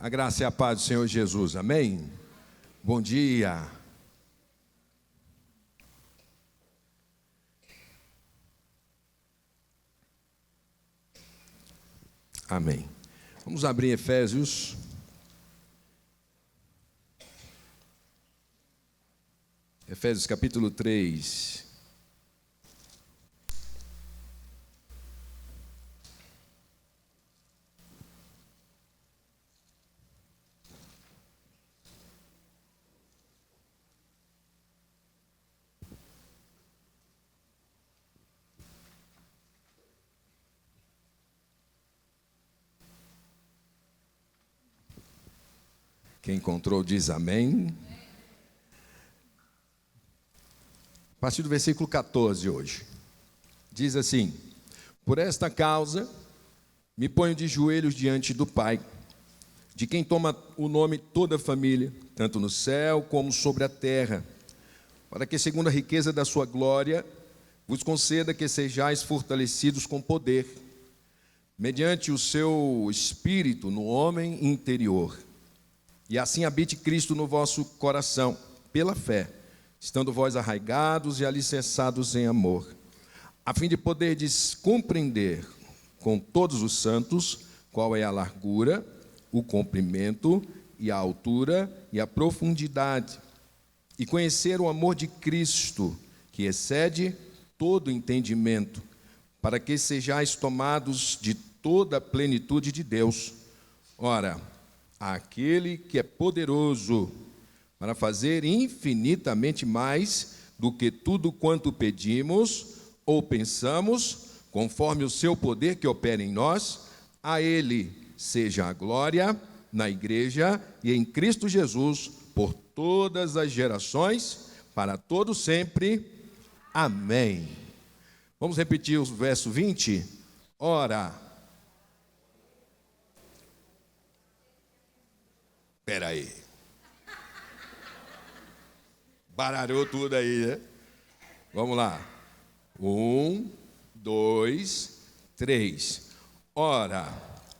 A graça e a paz do Senhor Jesus, amém? Bom dia. Amém. Vamos abrir Efésios. Efésios capítulo 3. Quem encontrou diz amém. A partir do versículo 14 hoje. Diz assim: por esta causa me ponho de joelhos diante do Pai, de quem toma o nome toda a família, tanto no céu como sobre a terra, para que, segundo a riqueza da sua glória, vos conceda que sejais fortalecidos com poder, mediante o seu Espírito no homem interior. E assim habite Cristo no vosso coração, pela fé, estando vós arraigados e alicerçados em amor, a fim de poderdes compreender com todos os santos qual é a largura, o comprimento e a altura e a profundidade, e conhecer o amor de Cristo, que excede todo entendimento, para que sejais tomados de toda a plenitude de Deus. Ora, aquele que é poderoso para fazer infinitamente mais do que tudo quanto pedimos ou pensamos, conforme o seu poder que opera em nós, a ele seja a glória na igreja e em Cristo Jesus, por todas as gerações, para todo sempre. Amém. Vamos repetir o verso 20? Ora, espera aí. Baralhou tudo aí, né? Vamos lá. 1, 2, 3. Ora,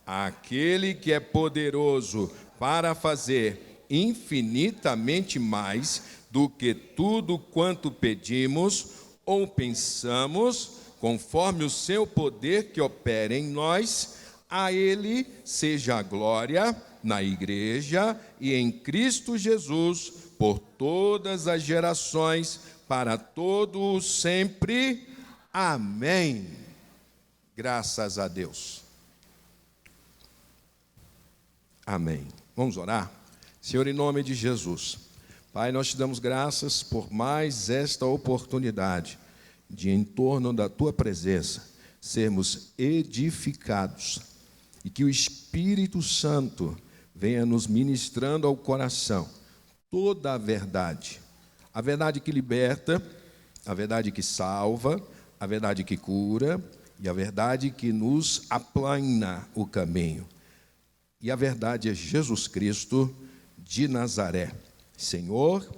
aquele que é poderoso para fazer infinitamente mais do que tudo quanto pedimos ou pensamos, conforme o seu poder que opera em nós, a ele seja a glória na igreja e em Cristo Jesus, por todas as gerações, para todos sempre. Amém. Graças a Deus. Amém. Vamos orar? Senhor, em nome de Jesus. Pai, nós te damos graças por mais esta oportunidade de, em torno da tua presença, sermos edificados e que o Espírito Santo venha nos ministrando ao coração toda a verdade que liberta, a verdade que salva, a verdade que cura e a verdade que nos aplana o caminho. E a verdade é Jesus Cristo de Nazaré, Senhor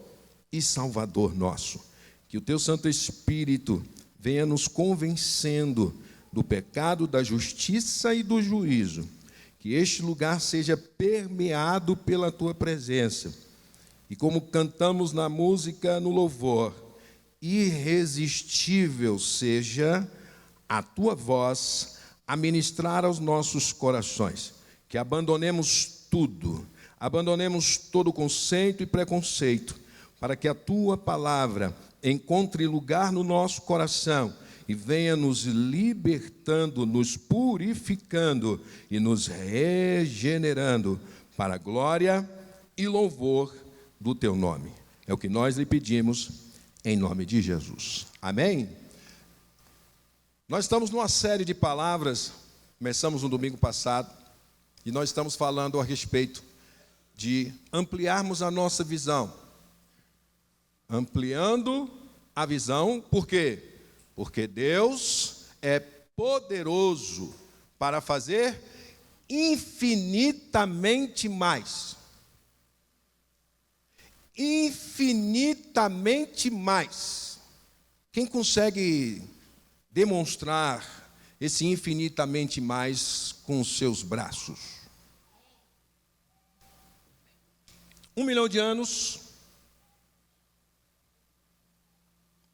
e Salvador nosso. Que o teu Santo Espírito venha nos convencendo do pecado, da justiça e do juízo. Que este lugar seja permeado pela tua presença. E como cantamos na música, no louvor, irresistível seja a tua voz a ministrar aos nossos corações. Que abandonemos tudo, abandonemos todo conceito e preconceito, para que a tua palavra encontre lugar no nosso coração e venha nos libertando, nos purificando e nos regenerando para a glória e louvor do teu nome. É o que nós lhe pedimos em nome de Jesus. Amém? Nós estamos numa série de palavras, começamos no domingo passado, e nós estamos falando a respeito de ampliarmos a nossa visão. Ampliando a visão, por quê? Porque Deus é poderoso para fazer infinitamente mais. Infinitamente mais. Quem consegue demonstrar esse infinitamente mais com os seus braços? 1 milhão de anos.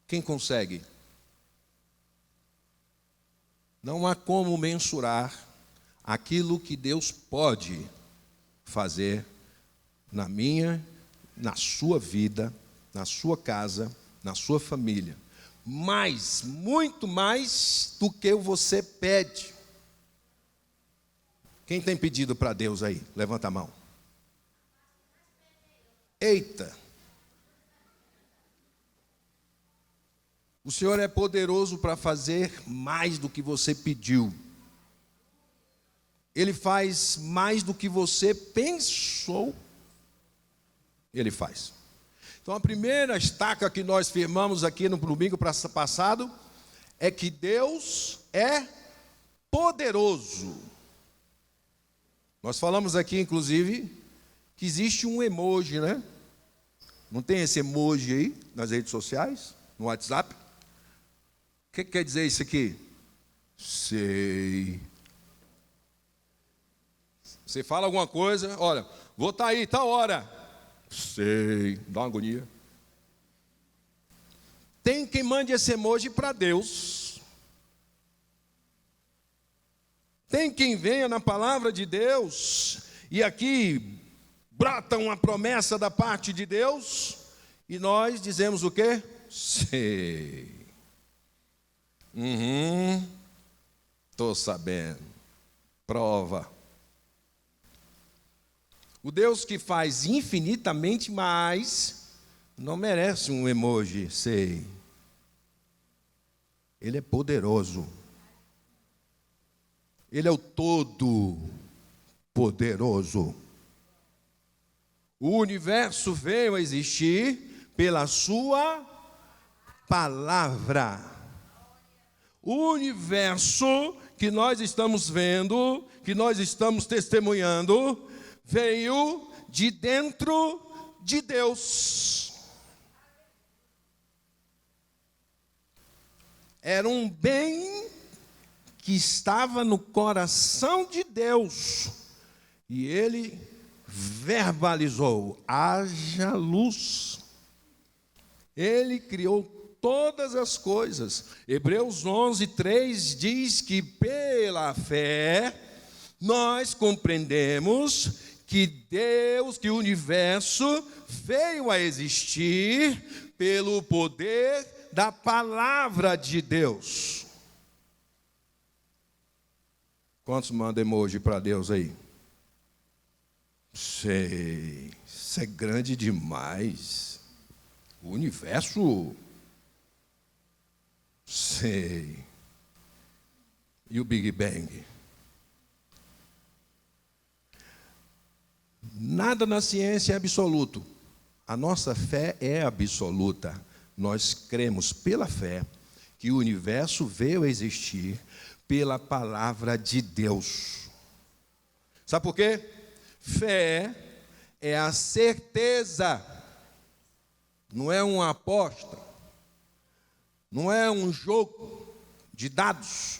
Quem consegue? Não há como mensurar aquilo que Deus pode fazer na minha, na sua vida, na sua casa, na sua família. Mais, muito mais do que você pede. Quem tem pedido para Deus aí? Levanta a mão. Eita! O Senhor é poderoso para fazer mais do que você pediu. Ele faz mais do que você pensou. Ele faz. Então a primeira estaca que nós firmamos aqui no domingo passado é que Deus é poderoso. Nós falamos aqui, inclusive, que existe um emoji, né? Não tem esse emoji aí nas redes sociais, no WhatsApp? O que quer dizer isso aqui? Sei. Você fala alguma coisa, olha, vou estar aí, tal hora. Sei, dá uma agonia. Tem quem mande esse emoji para Deus. Tem quem venha na palavra de Deus e aqui brota uma promessa da parte de Deus e nós dizemos o quê? Sei. Estou sabendo. Prova. O Deus que faz infinitamente mais não merece um emoji, sei. Ele é poderoso. Ele é o todo-poderoso. O universo veio a existir pela sua palavra. O universo que nós estamos vendo, que nós estamos testemunhando, veio de dentro de Deus. Era um bem que estava no coração de Deus. E Ele verbalizou: haja luz. Ele criou todas as coisas. Hebreus 11:3 diz que pela fé nós compreendemos que Deus, que o universo veio a existir pelo poder da palavra de Deus. Quantos mandam emoji para Deus aí? Sei, isso é grande demais. O universo. Sei. E o Big Bang? Nada na ciência é absoluto. A nossa fé é absoluta. Nós cremos pela fé que o universo veio a existir pela palavra de Deus. Sabe por quê? Fé é a certeza, não é uma aposta, não é um jogo de dados.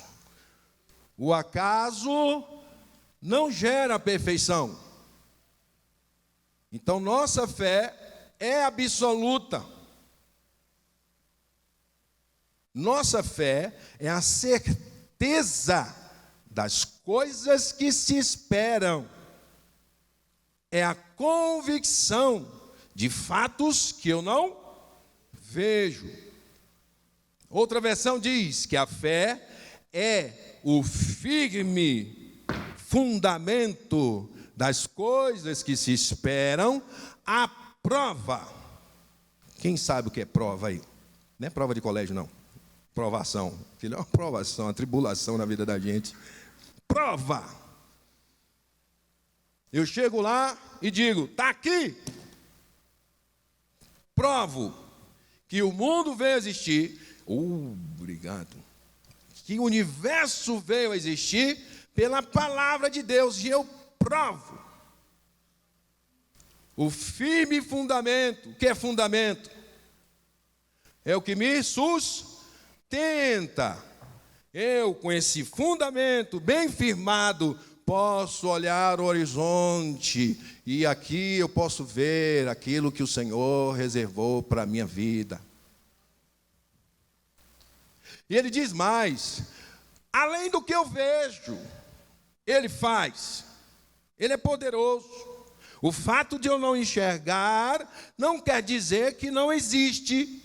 O acaso não gera perfeição. Então, nossa fé é absoluta. Nossa fé é a certeza das coisas que se esperam. É a convicção de fatos que eu não vejo. Outra versão diz que a fé é o firme fundamento das coisas que se esperam, a prova. Quem sabe o que é prova aí? Não é prova de colégio, não. Provação. Filho, é uma provação, uma tribulação na vida da gente. Prova. Eu chego lá e digo, está aqui. Provo que o mundo veio a existir. Obrigado. Que o universo veio a existir pela palavra de Deus. E eu provo. O firme fundamento. O que é fundamento? É o que me sustenta. Eu, com esse fundamento bem firmado, posso olhar o horizonte e aqui eu posso ver aquilo que o Senhor reservou para a minha vida. E ele diz mais: além do que eu vejo, ele faz. Ele é poderoso. O fato de eu não enxergar não quer dizer que não existe.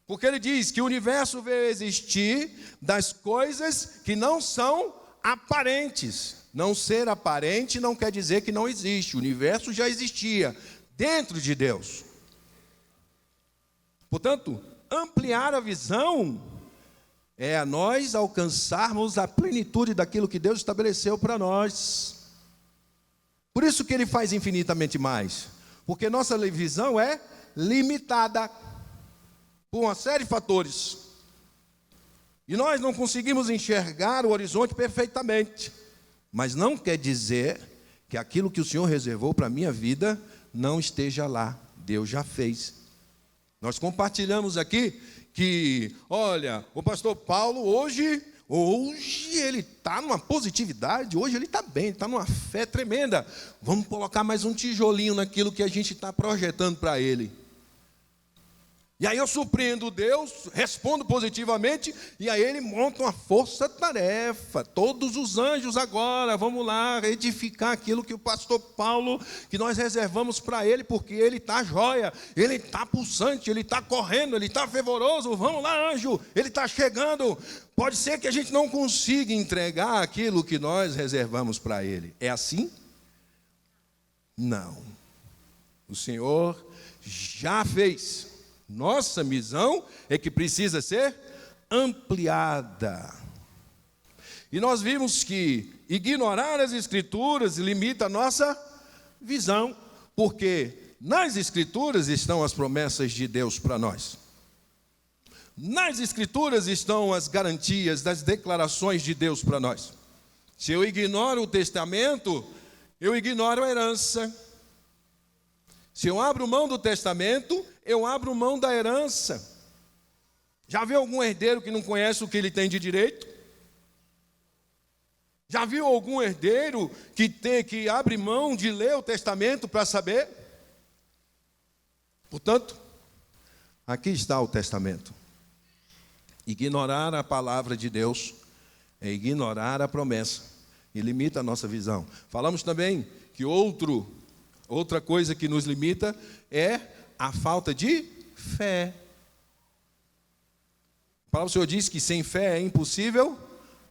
Porque ele diz que o universo veio existir das coisas que não são aparentes. Não ser aparente não quer dizer que não existe. O universo já existia dentro de Deus. Portanto, ampliar a visão é a nós alcançarmos a plenitude daquilo que Deus estabeleceu para nós. Por isso que ele faz infinitamente mais. Porque nossa visão é limitada por uma série de fatores. E nós não conseguimos enxergar o horizonte perfeitamente. Mas não quer dizer que aquilo que o Senhor reservou para a minha vida não esteja lá. Deus já fez. Nós compartilhamos aqui que, olha, o pastor Paulo hoje ele está numa positividade, hoje ele está bem, ele está numa fé tremenda. Vamos colocar mais um tijolinho naquilo que a gente está projetando para ele. E aí eu surpreendo Deus, respondo positivamente, e aí ele monta uma força-tarefa. Todos os anjos agora, vamos lá, edificar aquilo que o pastor Paulo, que nós reservamos para ele, porque ele está jóia, ele está pulsante, ele está correndo, ele está fervoroso. Vamos lá, anjo, ele está chegando. Pode ser que a gente não consiga entregar aquilo que nós reservamos para ele. É assim? Não. O Senhor já fez. Nossa missão é que precisa ser ampliada. E nós vimos que ignorar as Escrituras limita a nossa visão, porque nas Escrituras estão as promessas de Deus para nós. Nas Escrituras estão as garantias das declarações de Deus para nós. Se eu ignoro o testamento, eu ignoro a herança. Se eu abro mão do testamento, eu abro mão da herança. Já viu algum herdeiro que não conhece o que ele tem de direito? Já viu algum herdeiro que abre mão de ler o testamento para saber? Portanto, aqui está o testamento. Ignorar a palavra de Deus é ignorar a promessa e limita a nossa visão. Falamos também que outra coisa que nos limita é a falta de fé. A palavra do Senhor diz que sem fé é impossível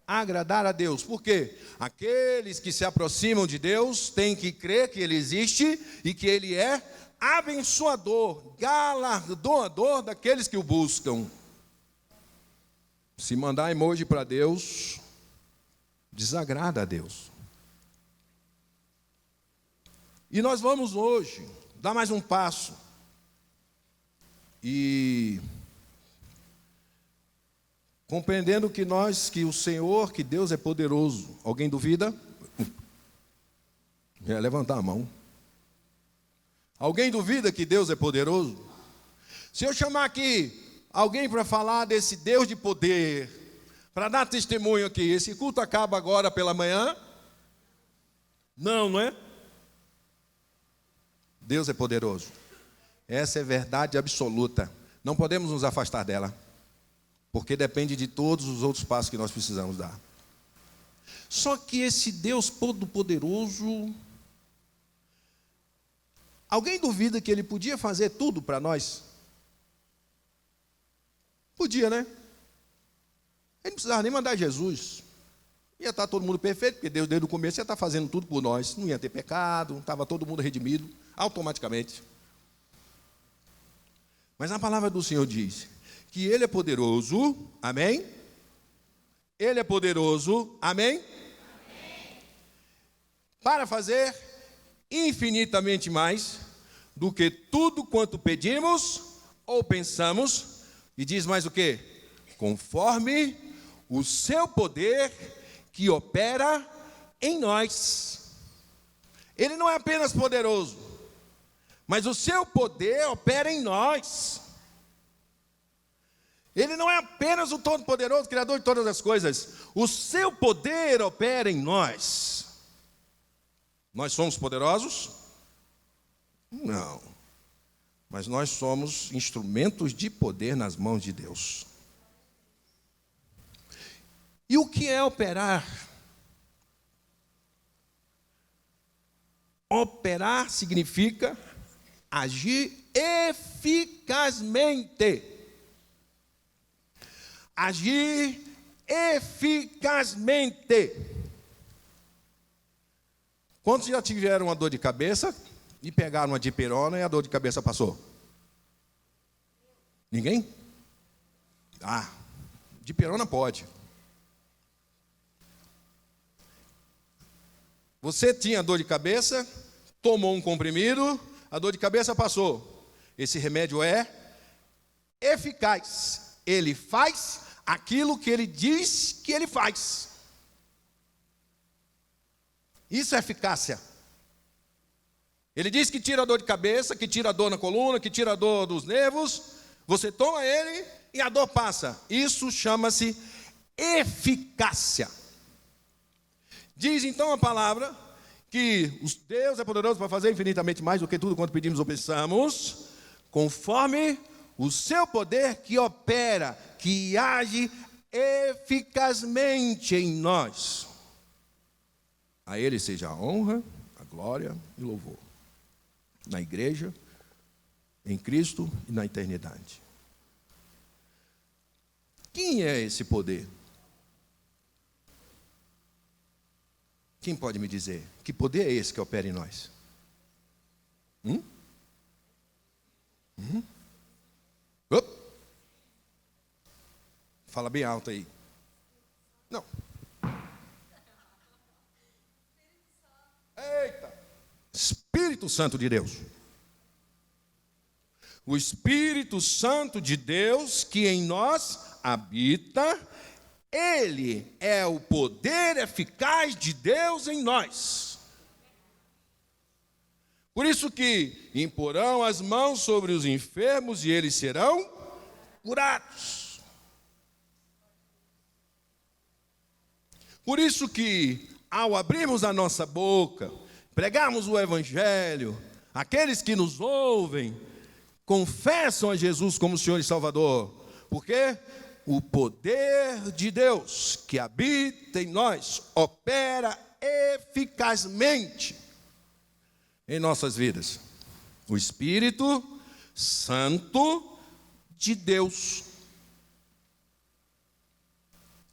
agradar a Deus. Por quê? Aqueles que se aproximam de Deus têm que crer que Ele existe e que Ele é abençoador, galardoador daqueles que o buscam. Se mandar emoji para Deus, desagrada a Deus. E nós vamos hoje dar mais um passo. E compreendendo que o Senhor, que Deus é poderoso. Alguém duvida? Levantar a mão. Alguém duvida que Deus é poderoso? Se eu chamar aqui alguém para falar desse Deus de poder, para dar testemunho aqui, esse culto acaba agora pela manhã? Não é? Deus é poderoso. Essa é verdade absoluta. Não podemos nos afastar dela, porque depende de todos os outros passos que nós precisamos dar. Só que esse Deus todo-poderoso, alguém duvida que Ele podia fazer tudo para nós? Podia, né? Ele não precisava nem mandar Jesus. Ia estar todo mundo perfeito, porque Deus desde o começo ia estar fazendo tudo por nós. Não ia ter pecado, estava todo mundo redimido automaticamente. Mas a palavra do Senhor diz que Ele é poderoso, amém? Ele é poderoso, amém? Amém. Para fazer infinitamente mais do que tudo quanto pedimos ou pensamos, e diz mais o quê? Conforme o seu poder que opera em nós. Ele não é apenas poderoso, mas o seu poder opera em nós. Ele não é apenas o Todo-Poderoso, Criador de todas as coisas. O seu poder opera em nós. Nós somos poderosos? Não. Mas nós somos instrumentos de poder nas mãos de Deus. E o que é operar? Operar significa agir eficazmente. Agir eficazmente. Quantos já tiveram uma dor de cabeça e pegaram uma dipirona e a dor de cabeça passou? Ninguém? Dipirona pode. Você tinha dor de cabeça, tomou um comprimido, a dor de cabeça passou. Esse remédio é eficaz. Ele faz aquilo que ele diz que ele faz. Isso é eficácia. Ele diz que tira a dor de cabeça, que tira a dor na coluna, que tira a dor dos nervos. Você toma ele e a dor passa. Isso chama-se eficácia. Diz então a palavra que Deus é poderoso para fazer infinitamente mais do que tudo quanto pedimos ou pensamos, conforme o seu poder que opera, que age eficazmente em nós. A Ele seja a honra, a glória e louvor. Na igreja, em Cristo e na eternidade. Quem é esse poder? Quem pode me dizer? Que poder é esse que opera em nós? Fala bem alto aí. Não. Eita! Espírito Santo de Deus. O Espírito Santo de Deus que em nós habita, Ele é o poder eficaz de Deus em nós. Por isso que imporão as mãos sobre os enfermos e eles serão curados. Por isso que, ao abrirmos a nossa boca, pregarmos o Evangelho, aqueles que nos ouvem, confessam a Jesus como Senhor e Salvador. Por quê? O poder de Deus que habita em nós opera eficazmente em nossas vidas. O Espírito Santo de Deus.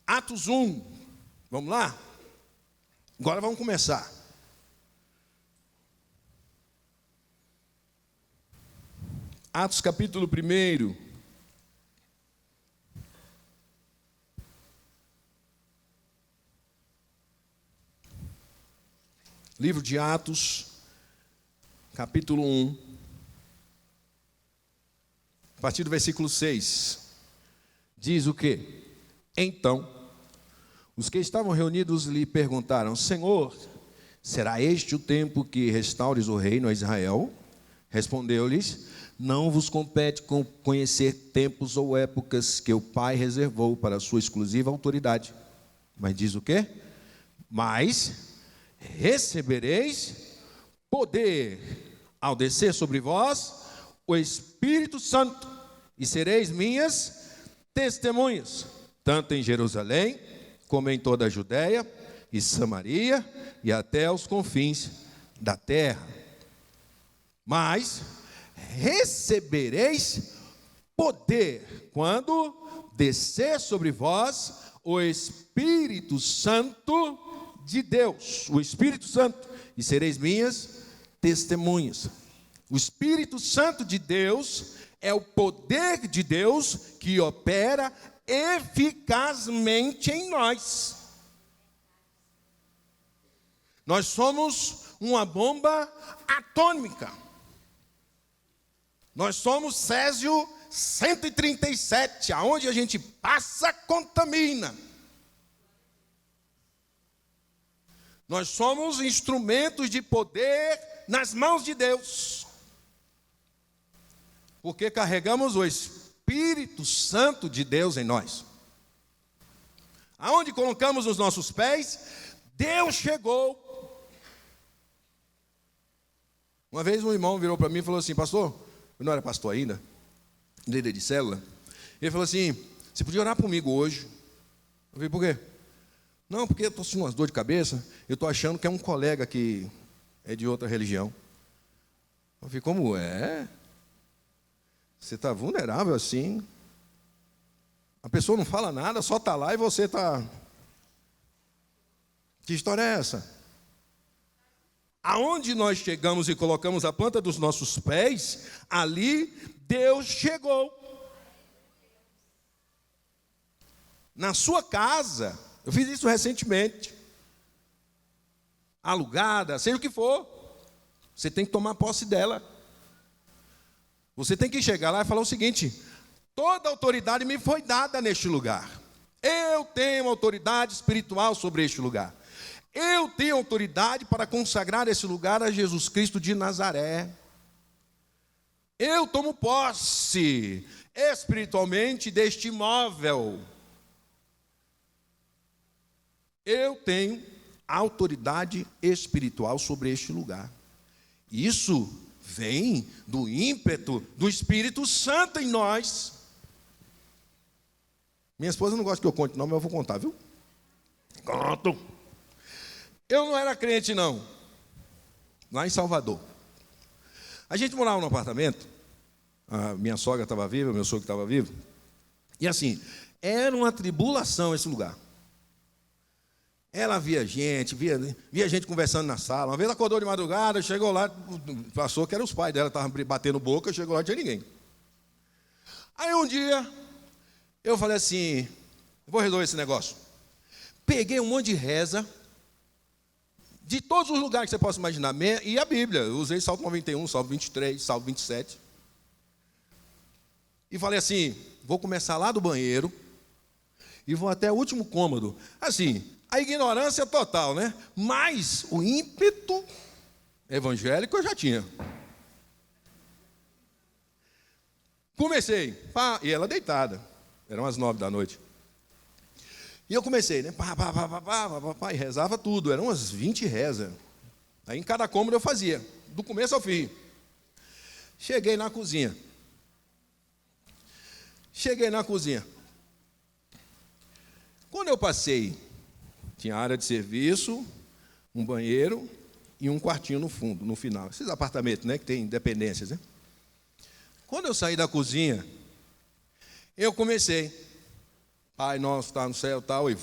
Atos 1. Vamos lá? Agora vamos começar. Atos capítulo 1. Livro de Atos, capítulo 1, a partir do versículo 6, diz o quê? Então, os que estavam reunidos lhe perguntaram: Senhor, será este o tempo que restaures o reino a Israel? Respondeu-lhes: não vos compete conhecer tempos ou épocas que o Pai reservou para a sua exclusiva autoridade. Mas diz o quê? Mas recebereis poder ao descer sobre vós o Espírito Santo, e sereis minhas testemunhas, tanto em Jerusalém, como em toda a Judéia e Samaria, e até os confins da terra. Mas recebereis poder quando descer sobre vós o Espírito Santo de Deus, o Espírito Santo, e sereis minhas testemunhas. O Espírito Santo de Deus é o poder de Deus que opera eficazmente em nós. Nós somos uma bomba atômica. Nós somos Césio 137, aonde a gente passa, contamina. Nós somos instrumentos de poder nas mãos de Deus. Porque carregamos o Espírito Espírito Santo de Deus em nós. Aonde colocamos os nossos pés, Deus chegou. Uma vez um irmão virou para mim e falou assim: pastor, eu não era pastor ainda, líder de célula. Ele falou assim: você podia orar comigo hoje? Eu falei: por quê? Não, porque eu estou sentindo umas dores de cabeça, eu estou achando que é um colega que é de outra religião. Eu falei: como é? Você está vulnerável assim? A pessoa não fala nada, só está lá e você está... Que história é essa? Aonde nós chegamos e colocamos a planta dos nossos pés, ali Deus chegou. Na sua casa, eu fiz isso recentemente, alugada, seja o que for, você tem que tomar posse dela. Você tem que chegar lá e falar o seguinte: toda autoridade me foi dada neste lugar. Eu tenho autoridade espiritual sobre este lugar. Eu tenho autoridade para consagrar esse lugar a Jesus Cristo de Nazaré. Eu tomo posse espiritualmente deste imóvel. Eu tenho autoridade espiritual sobre este lugar. Isso vem do ímpeto do Espírito Santo em nós. Minha esposa não gosta que eu conte não, mas eu vou contar, viu? Conto. Eu não era crente não, lá em Salvador. A gente morava num apartamento, a minha sogra estava viva, meu sogro estava vivo. E assim, era uma tribulação esse lugar. Ela via gente conversando na sala. Uma vez ela acordou de madrugada, chegou lá, passou que eram os pais dela, estavam batendo boca, chegou lá, não tinha ninguém. Aí um dia, eu falei assim: vou resolver esse negócio. Peguei um monte de reza, de todos os lugares que você possa imaginar, e a Bíblia. Eu usei Salmo 91, Salmo 23, Salmo 27. E falei assim: vou começar lá do banheiro e vou até o último cômodo. Assim, a ignorância total, né? Mas o ímpeto evangélico eu já tinha. Comecei, pá, e ela deitada. Eram as 9 da noite. E eu comecei, né? E rezava tudo. Eram umas 20 rezas. Aí em cada cômodo eu fazia, do começo ao fim. Cheguei na cozinha. Quando eu passei, tinha área de serviço, um banheiro e um quartinho no fundo, no final. Esses apartamentos, né, que tem dependências, né? Quando eu saí da cozinha, eu comecei: Pai nosso está no céu, tal, e...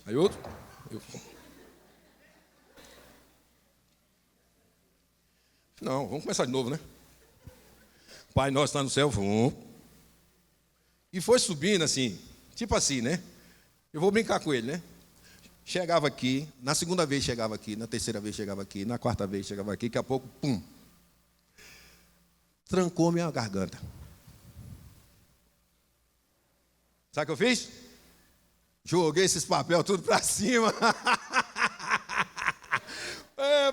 Aí outro... Não, vamos começar de novo, né? Pai nosso está no céu, e foi subindo assim, tipo assim, né? Eu vou brincar com ele, né? Chegava aqui, na segunda vez chegava aqui, na terceira vez chegava aqui, na quarta vez chegava aqui, daqui a pouco, pum! Trancou minha garganta. Sabe o que eu fiz? Joguei esses papéis tudo para cima.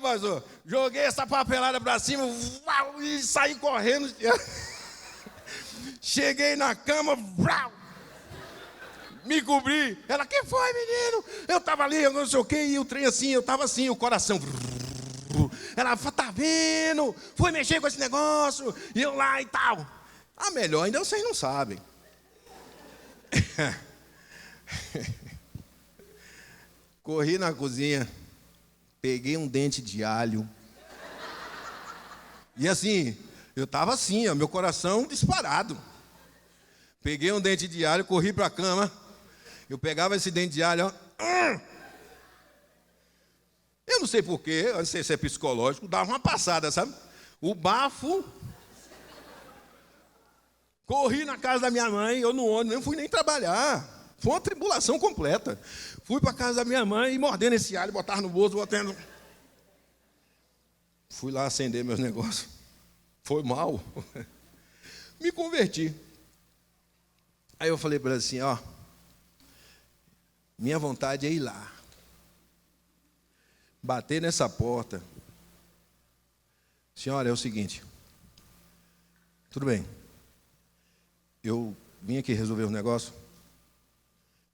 Pastor, joguei essa papelada para cima e saí correndo. Cheguei na cama, me cobri. Ela: que foi, menino? Eu estava ali, eu não sei o quê, e o trem assim, eu estava assim, o coração. Ela: tá vendo? Foi mexer com esse negócio, e eu lá e tal. Melhor ainda vocês não sabem. Corri na cozinha, peguei um dente de alho. E assim, eu estava assim, ó, meu coração disparado. Peguei um dente de alho, corri para a cama. Eu pegava esse dente de alho, ó. Eu não sei porquê, eu não sei se é psicológico, dava uma passada, sabe? O bafo. Corri na casa da minha mãe, eu no ônibus, não fui nem trabalhar. Foi uma tribulação completa. Fui para a casa da minha mãe e mordendo esse alho, botava no bolso, botando. Fui lá acender meus negócios. Foi mal. Me converti. Aí eu falei para ela assim: ó, minha vontade é ir lá, bater nessa porta. Senhora, é o seguinte, tudo bem, eu vim aqui resolver um negócio.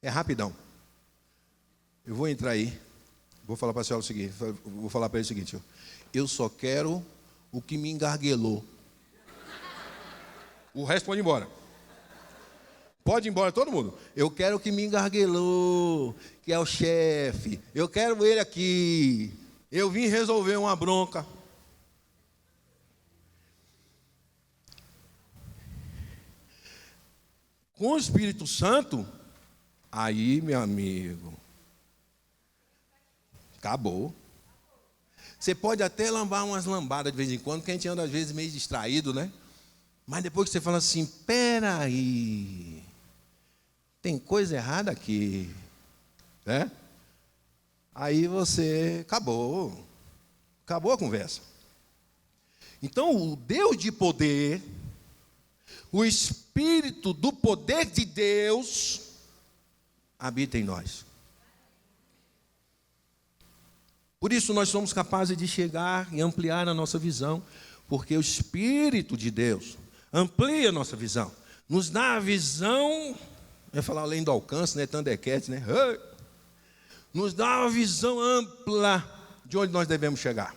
É rapidão. Eu vou entrar aí, vou falar para a senhora o seguinte, vou falar para ele o seguinte, eu só quero o que me engarguelou. O resto pode ir embora. Pode ir embora todo mundo. Eu quero o que me engarguelou, que é o chefe. Eu quero ele aqui. Eu vim resolver uma bronca. Com o Espírito Santo, aí, meu amigo, acabou. Você pode até lambar umas lambadas de vez em quando, porque a gente anda às vezes meio distraído, né? Mas depois que você fala assim, peraí, tem coisa errada aqui, né? Aí você, acabou a conversa. Então o Deus de poder, o Espírito do poder de Deus, habita em nós. Por isso nós somos capazes de chegar e ampliar a nossa visão, porque o Espírito de Deus amplia a nossa visão, nos dá a visão, eu ia falar além do alcance, né, Thundercats, né? Nos dá uma visão ampla de onde nós devemos chegar.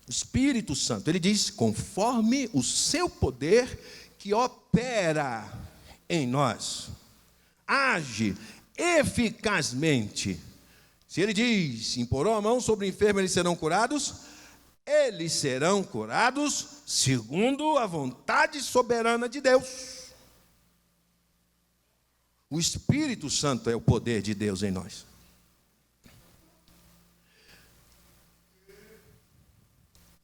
O Espírito Santo, ele diz, conforme o seu poder que opera em nós, age eficazmente. Se ele diz, imporão a mão sobre o enfermo, eles serão curados segundo a vontade soberana de Deus. O Espírito Santo é o poder de Deus em nós.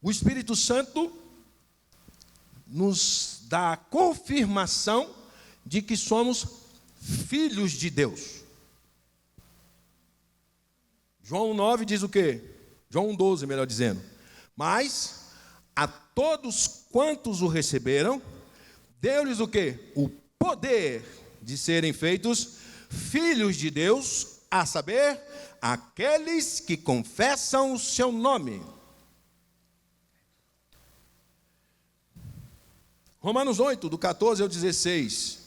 O Espírito Santo nos dá a confirmação de que somos filhos de Deus. João 9 diz o quê? João 12, melhor dizendo. Mas a todos quantos o receberam, deu-lhes o quê? O poder de serem feitos filhos de Deus, a saber, aqueles que confessam o seu nome. Romanos 8, do 14 ao 16.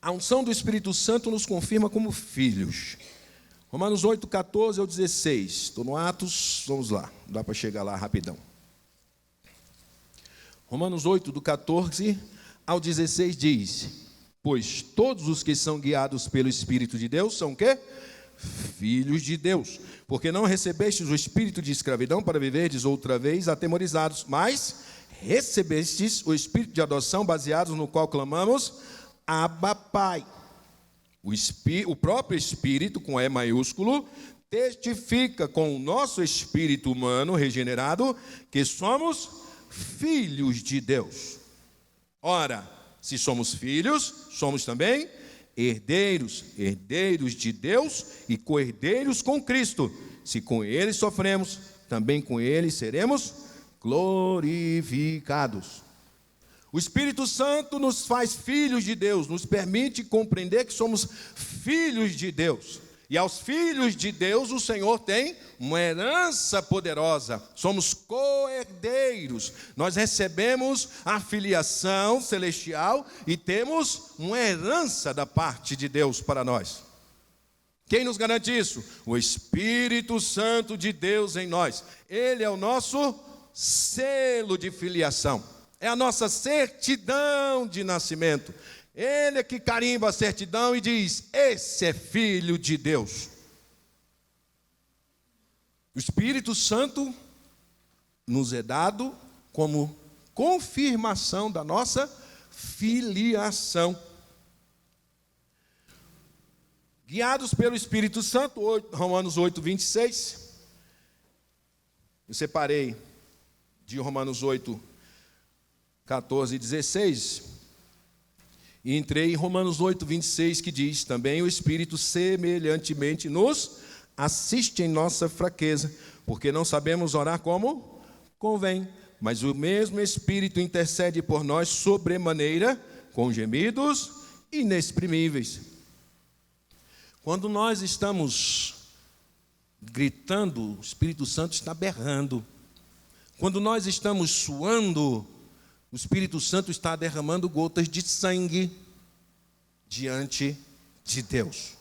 A unção do Espírito Santo nos confirma como filhos. Romanos 8, 14 ao 16. Estou no Atos, vamos lá. Dá para chegar lá rapidão. Romanos 8, do 14 ao 16 diz: pois todos os que são guiados pelo Espírito de Deus são o quê? Filhos de Deus. Porque não recebestes o espírito de escravidão para viverdes outra vez atemorizados, mas recebestes o espírito de adoção, baseados no qual clamamos, Abba, Pai. O próprio Espírito, com E maiúsculo, testifica com o nosso espírito humano regenerado que somos filhos de Deus. Ora, se somos filhos, somos também herdeiros, herdeiros de Deus e co-herdeiros com Cristo. Se com Ele sofremos, também com Ele seremos glorificados. O Espírito Santo nos faz filhos de Deus, nos permite compreender que somos filhos de Deus. E aos filhos de Deus o Senhor tem uma herança poderosa. Somos co-herdeiros. Nós recebemos a filiação celestial e temos uma herança da parte de Deus para nós. Quem nos garante isso? O Espírito Santo de Deus em nós. Ele é o nosso selo de filiação. É a nossa certidão de nascimento. Ele é que carimba a certidão e diz: esse é filho de Deus. O Espírito Santo nos é dado como confirmação da nossa filiação. Guiados pelo Espírito Santo, Romanos 8, 26. Eu separei de Romanos 8, 14 e 16. E entrei em Romanos 8, 26, que diz: também o Espírito semelhantemente nos assiste em nossa fraqueza, porque não sabemos orar como convém, mas o mesmo Espírito intercede por nós sobremaneira, com gemidos inexprimíveis. Quando nós estamos gritando, o Espírito Santo está berrando. Quando nós estamos suando, o Espírito Santo está derramando gotas de sangue diante de Deus.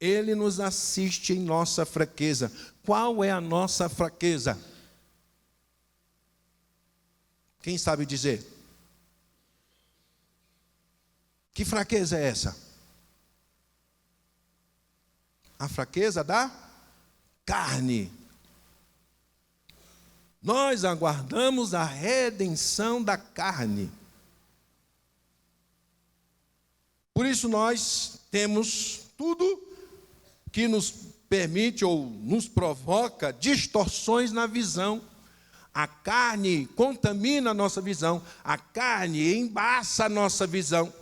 Ele nos assiste em nossa fraqueza. Qual é a nossa fraqueza? Quem sabe dizer? Que fraqueza é essa? A fraqueza da carne. Nós aguardamos a redenção da carne. Por isso nós temos tudo que nos permite ou nos provoca distorções na visão. A carne contamina a nossa visão. A carne embaça a nossa visão.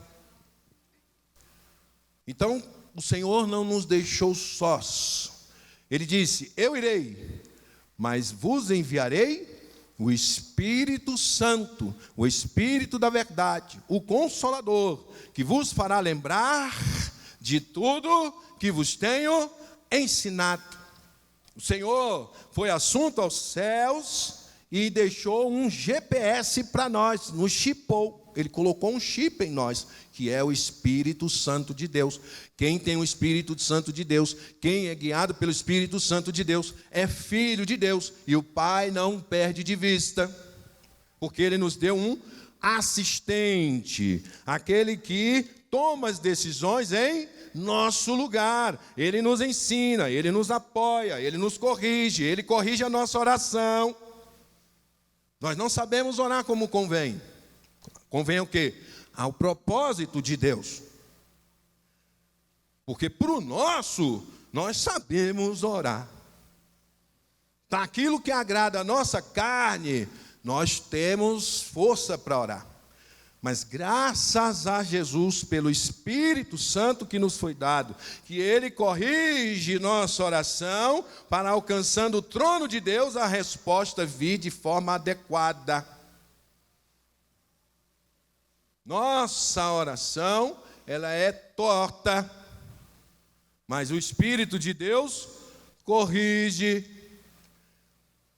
Então, o Senhor não nos deixou sós. Ele disse: eu irei, mas vos enviarei o Espírito Santo, o Espírito da verdade, o Consolador, que vos fará lembrar de tudo que vos tenho ensinado. O Senhor foi assunto aos céus e deixou um GPS para nós, nos chipou. Ele colocou um chip em nós, que é o Espírito Santo de Deus. Quem tem o Espírito Santo de Deus, quem é guiado pelo Espírito Santo de Deus, é filho de Deus. E o Pai não perde de vista, porque Ele nos deu um assistente, aquele que toma as decisões em nosso lugar. Ele nos ensina, Ele nos apoia, Ele nos corrige, Ele corrige a nossa oração. Nós não sabemos orar como convém. Convém o quê? Ao propósito de Deus. Porque para o nosso, nós sabemos orar. Para aquilo que agrada a nossa carne, nós temos força para orar. Mas graças a Jesus, pelo Espírito Santo que nos foi dado, que Ele corrige nossa oração, para alcançando o trono de Deus, a resposta vir de forma adequada. Nossa oração, ela é torta, mas o Espírito de Deus corrige.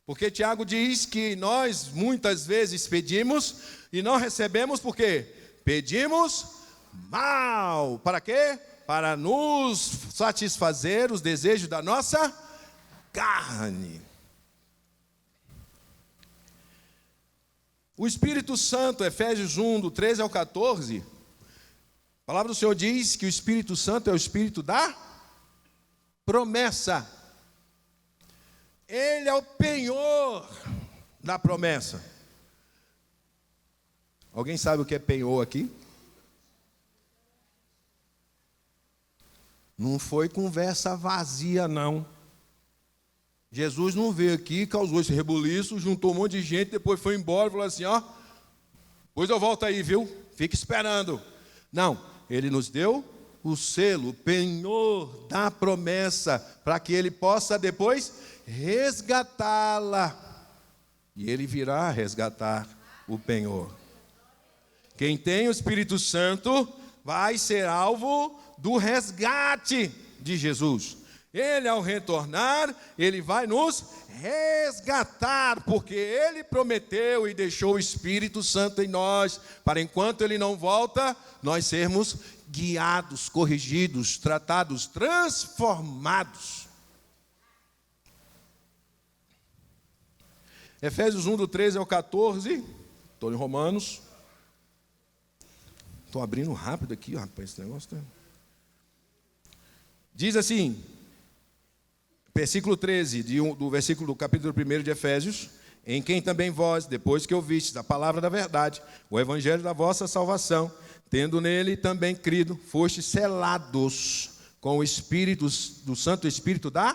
Porque Tiago diz que nós muitas vezes pedimos e não recebemos, por quê? Pedimos mal. Para quê? Para nos satisfazer os desejos da nossa carne. O Espírito Santo, Efésios 1, do 13 ao 14, a palavra do Senhor diz que o Espírito Santo é o Espírito da promessa. Ele é o penhor da promessa. Alguém sabe o que é penhor aqui? Não foi conversa vazia, não. Jesus não veio aqui, causou esse rebuliço, juntou um monte de gente, depois foi embora e falou assim, ó, depois eu volto aí, viu? Fica esperando. Não, Ele nos deu o selo, o penhor da promessa, para que Ele possa depois resgatá-la. E Ele virá resgatar o penhor. Quem tem o Espírito Santo vai ser alvo do resgate de Jesus. Ele, ao retornar, Ele vai nos resgatar, porque Ele prometeu e deixou o Espírito Santo em nós, para enquanto Ele não volta, nós sermos guiados, corrigidos, tratados, transformados. Efésios 1, do 13 ao 14, estou em Romanos. Estou abrindo rápido aqui, rapaz, esse negócio tá... Diz assim... Versículo 13, do versículo do capítulo 1 de Efésios, em quem também vós, depois que ouvistes a palavra da verdade, o evangelho da vossa salvação, tendo nele também crido, fostes selados com o Espírito, do Santo Espírito da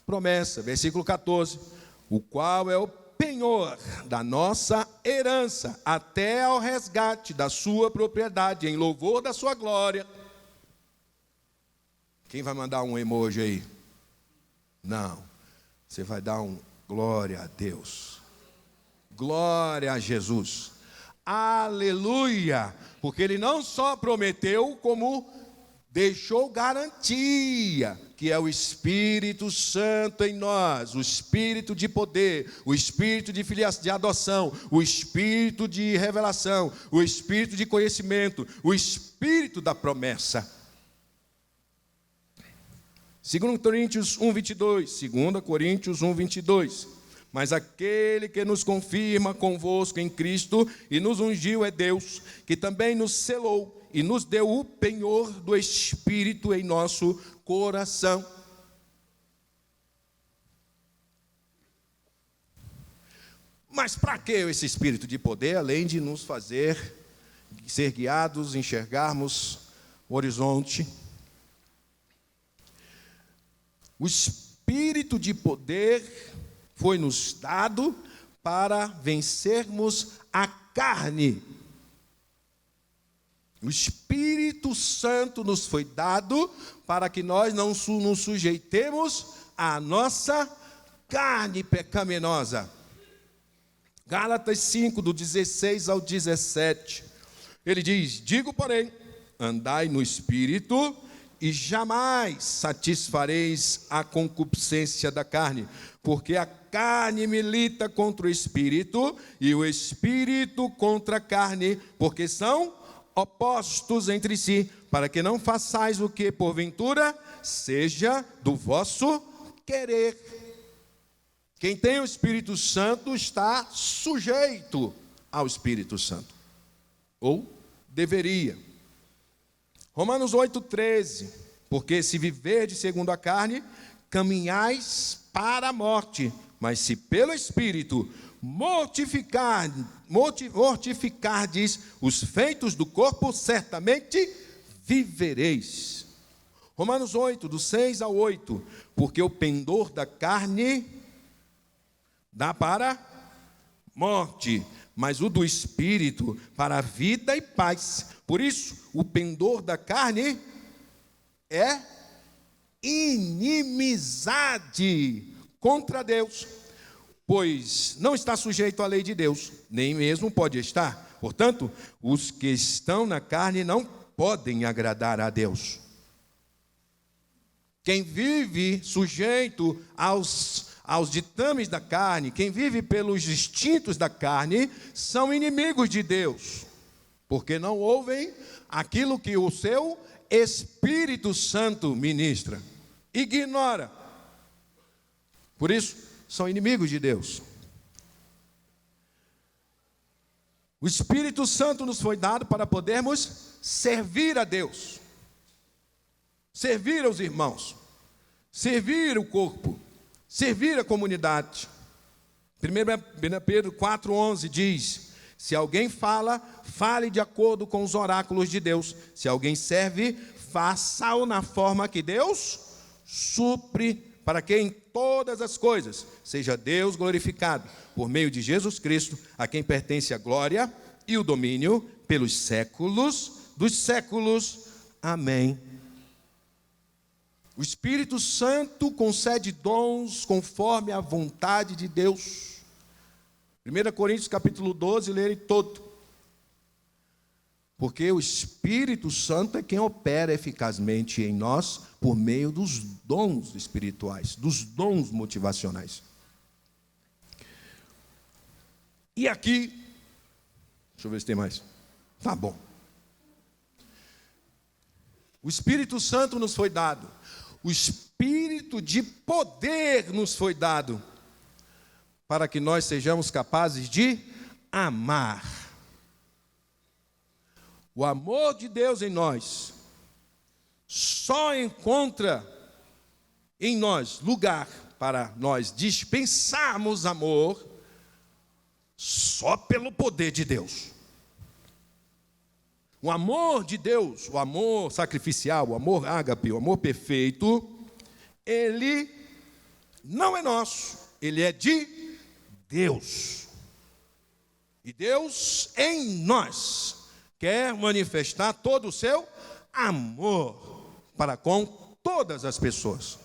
promessa. Versículo 14, o qual é o penhor da nossa herança, até ao resgate da sua propriedade, em louvor da sua glória. Quem vai mandar um emoji aí? Não, você vai dar um glória a Deus, glória a Jesus, aleluia, porque Ele não só prometeu, como deixou garantia, que é o Espírito Santo em nós, o Espírito de poder, o Espírito de adoção, o Espírito de revelação, o Espírito de conhecimento, o Espírito da promessa. 2 Coríntios 1:22, 2 Coríntios 1:22. Mas aquele que nos confirma convosco em Cristo e nos ungiu é Deus, que também nos selou e nos deu o penhor do Espírito em nosso coração. Mas para que esse Espírito de poder, além de nos fazer ser guiados, enxergarmos o horizonte? O Espírito de poder foi nos dado para vencermos a carne. O Espírito Santo nos foi dado para que nós não nos sujeitemos à nossa carne pecaminosa. Gálatas 5, do 16 ao 17. Ele diz: digo, porém, andai no Espírito e jamais satisfareis a concupiscência da carne, porque a carne milita contra o Espírito e o Espírito contra a carne, porque são opostos entre si, para que não façais o que porventura seja do vosso querer. Quem tem o Espírito Santo está sujeito ao Espírito Santo, ou deveria. Romanos 8,13, porque se viverdes segundo a carne, caminhais para a morte, mas se pelo Espírito mortificardes os feitos do corpo, certamente vivereis. Romanos 8, do 6 ao 8, porque o pendor da carne dá para morte, mas o do Espírito para a vida e paz. Por isso, o pendor da carne é inimizade contra Deus, pois não está sujeito à lei de Deus, nem mesmo pode estar. Portanto, os que estão na carne não podem agradar a Deus. Quem vive sujeito aos ditames da carne, quem vive pelos instintos da carne, são inimigos de Deus, porque não ouvem aquilo que o seu Espírito Santo ministra, ignora. Por isso, são inimigos de Deus. O Espírito Santo nos foi dado para podermos servir a Deus, servir aos irmãos, servir o corpo, servir a comunidade. 1 Pedro 4,11 diz: se alguém fala, fale de acordo com os oráculos de Deus. Se alguém serve, faça-o na forma que Deus supre, para que em todas as coisas seja Deus glorificado, por meio de Jesus Cristo, a quem pertence a glória e o domínio pelos séculos dos séculos. Amém. O Espírito Santo concede dons conforme a vontade de Deus. 1 Coríntios capítulo 12, lê ele todo. Porque o Espírito Santo é quem opera eficazmente em nós por meio dos dons espirituais, dos dons motivacionais. E aqui, deixa eu ver se tem mais. Tá bom. O Espírito Santo nos foi dado. O Espírito de poder nos foi dado para que nós sejamos capazes de amar. O amor de Deus em nós só encontra em nós lugar para nós dispensarmos amor só pelo poder de Deus. O amor de Deus, o amor sacrificial, o amor ágape, o amor perfeito, ele não é nosso, ele é de Deus. E Deus em nós quer manifestar todo o seu amor para com todas as pessoas.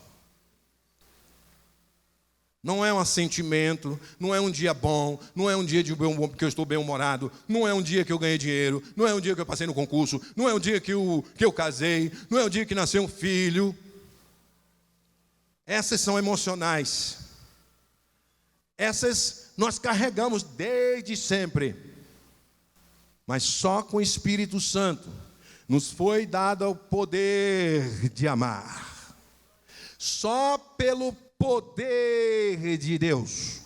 Não é um assentimento, não é um dia bom, não é um dia de bom porque eu estou bem-humorado, não é um dia que eu ganhei dinheiro, não é um dia que eu passei no concurso, não é um dia que eu casei, não é um dia que nasceu um filho. Essas são emocionais. Essas nós carregamos desde sempre. Mas só com o Espírito Santo nos foi dado o poder de amar. Só pelo poder de Deus.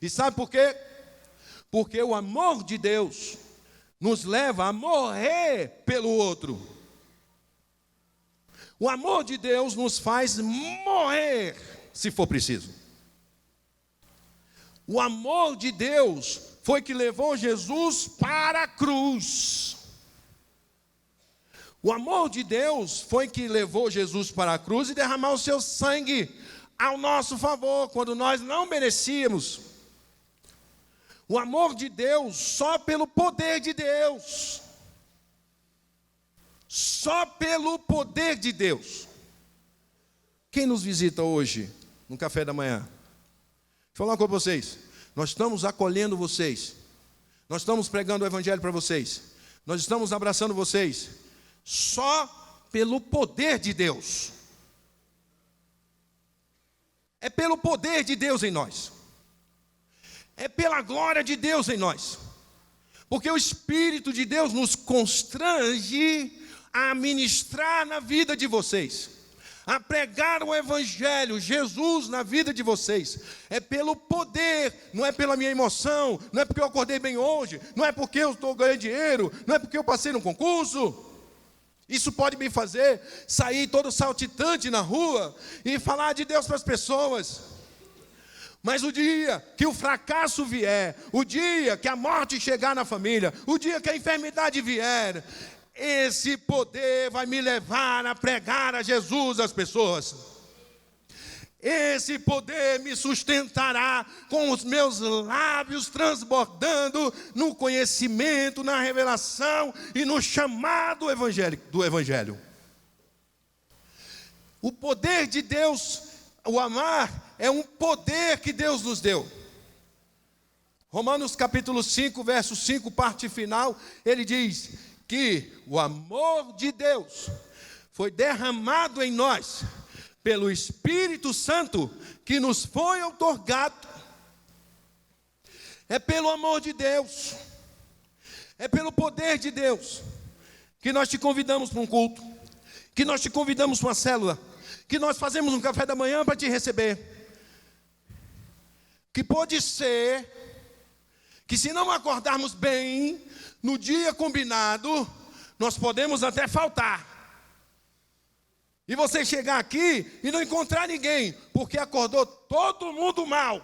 E sabe por quê? Porque o amor de Deus nos leva a morrer pelo outro. O amor de Deus nos faz morrer, se for preciso. O amor de Deus foi que levou Jesus para a cruz. O amor de Deus foi que levou Jesus para a cruz e derramou o seu sangue ao nosso favor, quando nós não merecíamos. O amor de Deus só pelo poder de Deus. Só pelo poder de Deus. Quem nos visita hoje no café da manhã? Deixa eu falar com vocês. Nós estamos acolhendo vocês. Nós estamos pregando o evangelho para vocês. Nós estamos abraçando vocês. Só pelo poder de Deus. É pelo poder de Deus em nós. É pela glória de Deus em nós. Porque o Espírito de Deus nos constrange a ministrar na vida de vocês, a pregar o Evangelho, Jesus na vida de vocês. É pelo poder, não é pela minha emoção, não é porque eu acordei bem hoje, não é porque eu estou ganhando dinheiro, não é porque eu passei no concurso. Isso pode me fazer sair todo saltitante na rua e falar de Deus para as pessoas. Mas o dia que o fracasso vier, o dia que a morte chegar na família, o dia que a enfermidade vier, esse poder vai me levar a pregar a Jesus às pessoas. Esse poder me sustentará com os meus lábios transbordando no conhecimento, na revelação e no chamado do Evangelho. O poder de Deus, o amar, é um poder que Deus nos deu. Romanos capítulo 5, verso 5, parte final, ele diz que o amor de Deus foi derramado em nós pelo Espírito Santo que nos foi outorgado. É pelo amor de Deus, é pelo poder de Deus que nós te convidamos para um culto, que nós te convidamos para uma célula, que nós fazemos um café da manhã para te receber. Que pode ser que, se não acordarmos bem no dia combinado, nós podemos até faltar. E você chegar aqui e não encontrar ninguém, porque acordou todo mundo mal.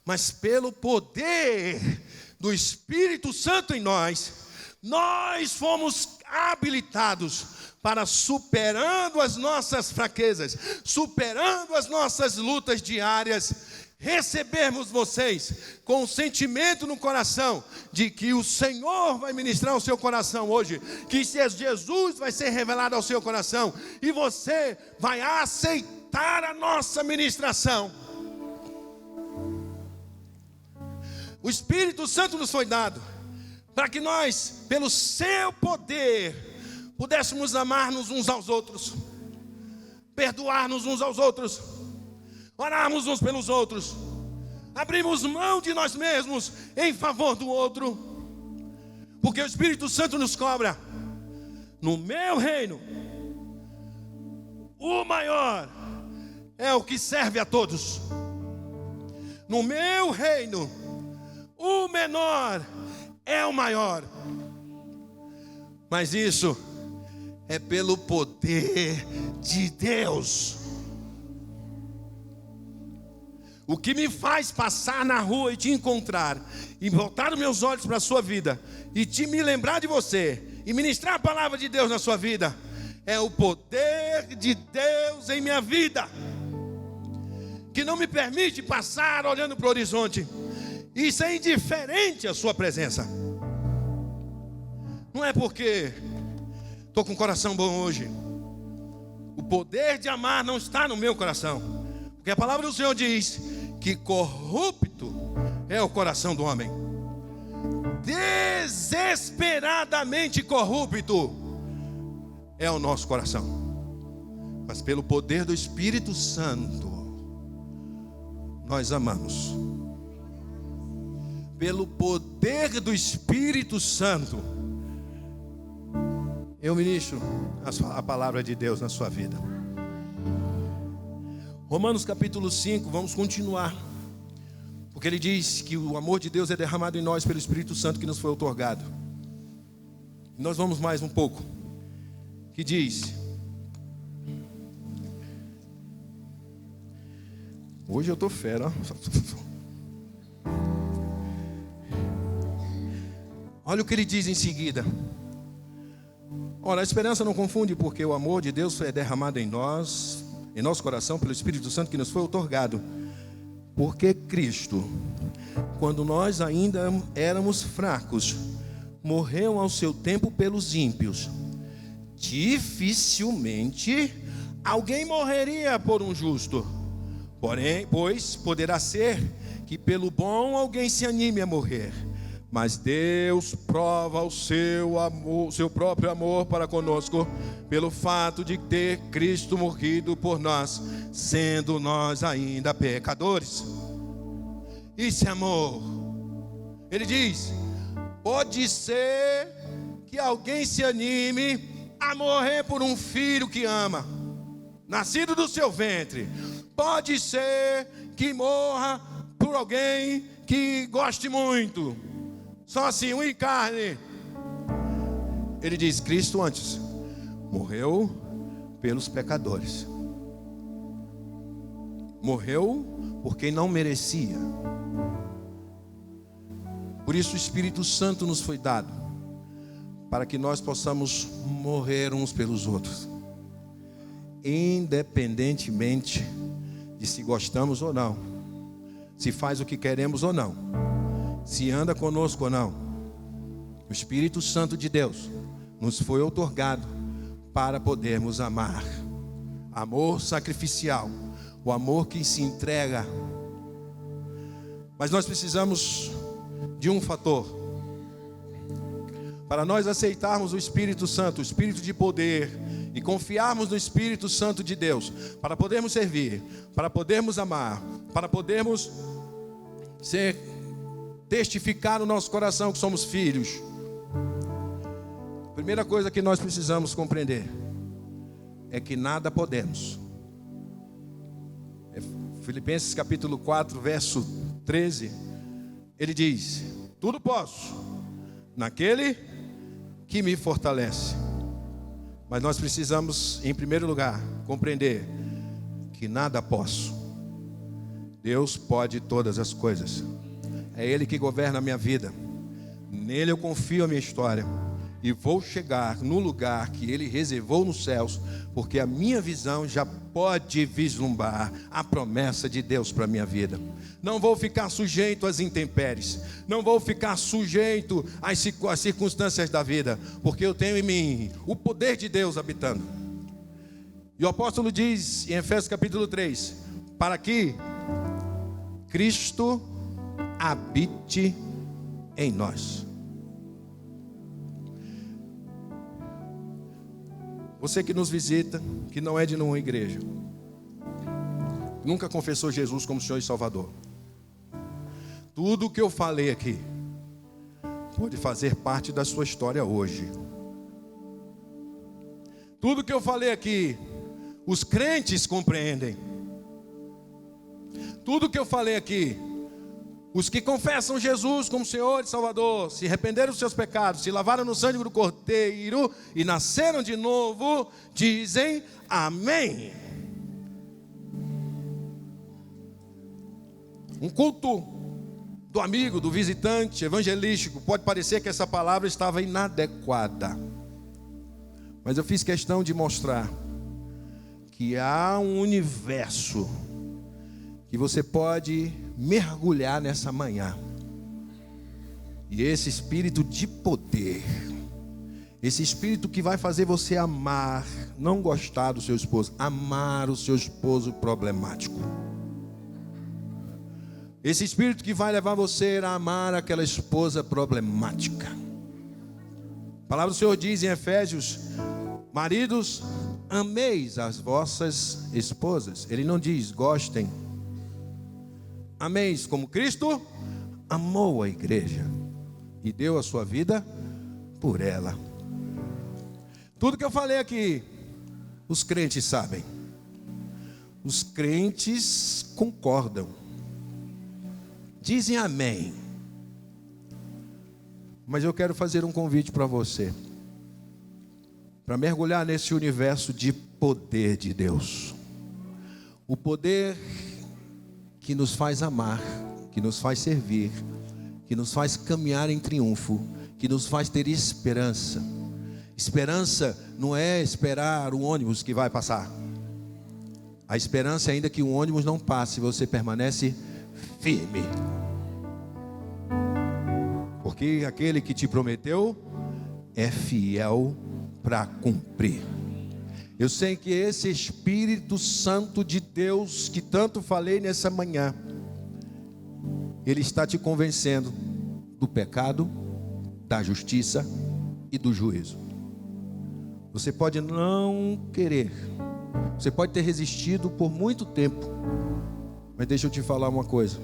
Mas pelo poder do Espírito Santo em nós, nós fomos habilitados para, superando as nossas fraquezas, superando as nossas lutas diárias, recebermos vocês com um sentimento no coração de que o Senhor vai ministrar o seu coração hoje, que Jesus vai ser revelado ao seu coração e você vai aceitar a nossa ministração. O Espírito Santo nos foi dado para que nós, pelo seu poder, pudéssemos amar-nos uns aos outros, perdoar-nos uns aos outros, orarmos uns pelos outros, abrirmos mão de nós mesmos em favor do outro, porque o Espírito Santo nos cobra: no meu reino, o maior é o que serve a todos. No meu reino, o menor é o maior. Mas isso é pelo poder de Deus. O que me faz passar na rua e te encontrar, e voltar os meus olhos para a sua vida, e me lembrar de você, e ministrar a palavra de Deus na sua vida, é o poder de Deus em minha vida, que não me permite passar olhando para o horizonte. Isso é indiferente à sua presença. Não é porque estou com o coração bom hoje. O poder de amar não está no meu coração. Porque a palavra do Senhor diz que corrupto é o coração do homem. Desesperadamente corrupto é o nosso coração. mas pelo poder do Espírito Santo, nós amamos. Pelo poder do Espírito Santo, eu ministro a palavra de Deus na sua vida. Romanos capítulo 5, vamos continuar. Porque ele diz que o amor de Deus é derramado em nós pelo Espírito Santo que nos foi outorgado. Nós vamos mais um pouco. Que diz: hoje eu estou fera. Olha o que ele diz em seguida. Ora, a esperança não confunde, porque o amor de Deus é derramado em nós, em nosso coração, pelo Espírito Santo que nos foi outorgado. Porque Cristo, quando nós ainda éramos fracos, morreu ao seu tempo pelos ímpios. Dificilmente alguém morreria por um justo. Porém, pois poderá ser que pelo bom alguém se anime a morrer. Mas Deus prova o seu próprio amor para conosco, pelo fato de ter Cristo morrido por nós, sendo nós ainda pecadores. Esse amor, ele diz, pode ser que alguém se anime a morrer por um filho que ama, nascido do seu ventre. Pode ser que morra por alguém que goste muito. Só assim, um em carne. Ele diz, Cristo antes morreu pelos pecadores. Morreu por quem não merecia. Por isso o Espírito Santo nos foi dado, para que nós possamos morrer uns pelos outros, independentemente de se gostamos ou não, se faz o que queremos ou não, se anda conosco ou não. O Espírito Santo de Deus nos foi outorgado para podermos amar. Amor sacrificial, o amor que se entrega. Mas nós precisamos de um fator. Para nós aceitarmos o Espírito Santo, o Espírito de poder, e confiarmos no Espírito Santo de Deus, para podermos servir, para podermos amar, para podermos testificar no nosso coração que somos filhos. A primeira coisa que nós precisamos compreender é que nada podemos. Filipenses capítulo 4, verso 13, ele diz, tudo posso naquele que me fortalece. Mas nós precisamos, em primeiro lugar, compreender que nada posso. Deus pode todas as coisas. É Ele que governa a minha vida. Nele eu confio a minha história. E vou chegar no lugar que Ele reservou nos céus, porque a minha visão já pode vislumbrar a promessa de Deus para a minha vida. Não vou ficar sujeito às intempéries, não vou ficar sujeito às circunstâncias da vida, porque eu tenho em mim o poder de Deus habitando. E o apóstolo diz em Efésios capítulo 3, para que Cristo habite em nós. Você que nos visita, que não é de nenhuma igreja, nunca confessou Jesus como Senhor e Salvador, tudo o que eu falei aqui pode fazer parte da sua história hoje. Tudo que eu falei aqui, os crentes compreendem. Tudo que eu falei aqui, os que confessam Jesus como Senhor e Salvador, se arrependeram dos seus pecados, se lavaram no sangue do Cordeiro e nasceram de novo, dizem amém. Um culto do amigo, do visitante evangelístico, pode parecer que essa palavra estava inadequada, mas eu fiz questão de mostrar que há um universo que você pode mergulhar nessa manhã. E esse espírito de poder, esse espírito que vai fazer você amar, não gostar do seu esposo, amar o seu esposo problemático. Esse espírito que vai levar você a amar aquela esposa problemática. A palavra do Senhor diz em Efésios, maridos, ameis as vossas esposas. Ele não diz gostem. Ameis como Cristo amou a igreja e deu a sua vida por ela. Tudo que eu falei aqui, os crentes sabem. Os crentes concordam. Dizem amém. Mas eu quero fazer um convite para você, para mergulhar nesse universo de poder de Deus. O poder que nos faz amar, que nos faz servir, que nos faz caminhar em triunfo, que nos faz ter esperança. Esperança não é esperar o ônibus que vai passar. A esperança é ainda que o ônibus não passe, você permanece firme. Porque aquele que te prometeu é fiel para cumprir. Eu sei que esse Espírito Santo de Deus, que tanto falei nessa manhã, ele está te convencendo do pecado, da justiça e do juízo. Você pode não querer, você pode ter resistido por muito tempo, mas deixa eu te falar uma coisa.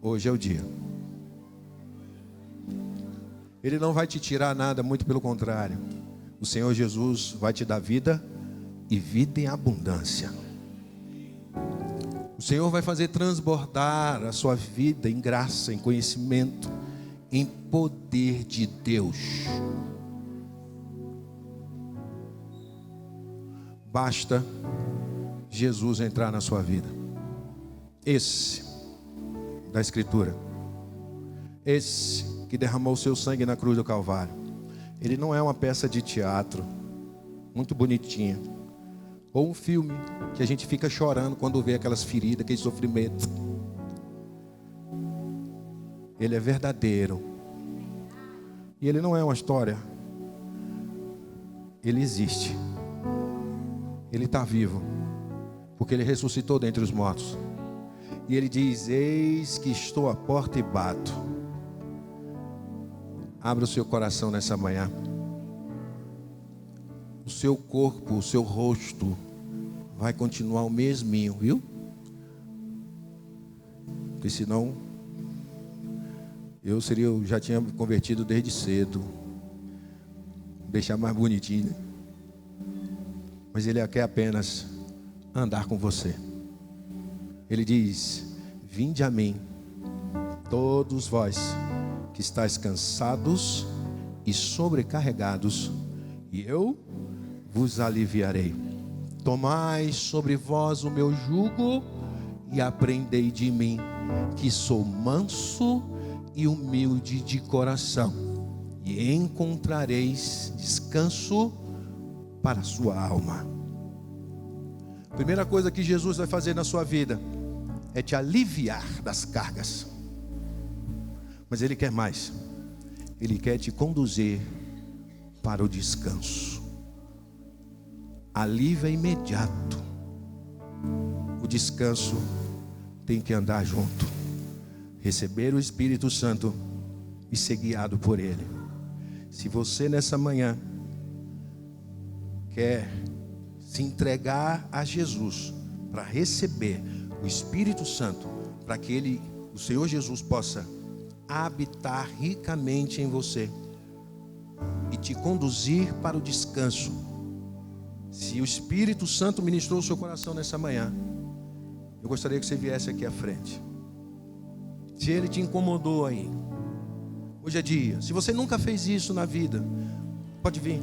Hoje é o dia. Ele não vai te tirar nada, muito pelo contrário. O Senhor Jesus vai te dar vida e vida em abundância. O Senhor vai fazer transbordar a sua vida em graça, em conhecimento, em poder de Deus. Basta Jesus entrar na sua vida. Esse da Escritura, esse que derramou o seu sangue na cruz do Calvário, ele não é uma peça de teatro muito bonitinha, ou um filme que a gente fica chorando quando vê aquelas feridas, aquele sofrimento. Ele é verdadeiro. E ele não é uma história. Ele existe. Ele está vivo, porque ele ressuscitou dentre os mortos. E ele diz: eis que estou à porta e bato. Abra o seu coração nessa manhã. O seu corpo, o seu rosto vai continuar o mesminho, viu? Porque senão eu já tinha me convertido desde cedo. Deixar mais bonitinho, né? Mas ele quer apenas andar com você. Ele diz: vinde a mim, todos vós que estáis cansados e sobrecarregados, e eu vos aliviarei. Tomai sobre vós o meu jugo e aprendei de mim, que sou manso e humilde de coração, e encontrareis descanso para a sua alma. A primeira coisa que Jesus vai fazer na sua vida é te aliviar das cargas. Mas Ele quer mais. Ele quer te conduzir para o descanso. Alívio é imediato. O descanso tem que andar junto. Receber o Espírito Santo e ser guiado por Ele. Se você nessa manhã quer se entregar a Jesus para receber o Espírito Santo, para que o Senhor Jesus possa habitar ricamente em você e te conduzir para o descanso. Se o Espírito Santo ministrou o seu coração nessa manhã, eu gostaria que você viesse aqui à frente. Se ele te incomodou aí, hoje é dia. Se você nunca fez isso na vida, pode vir.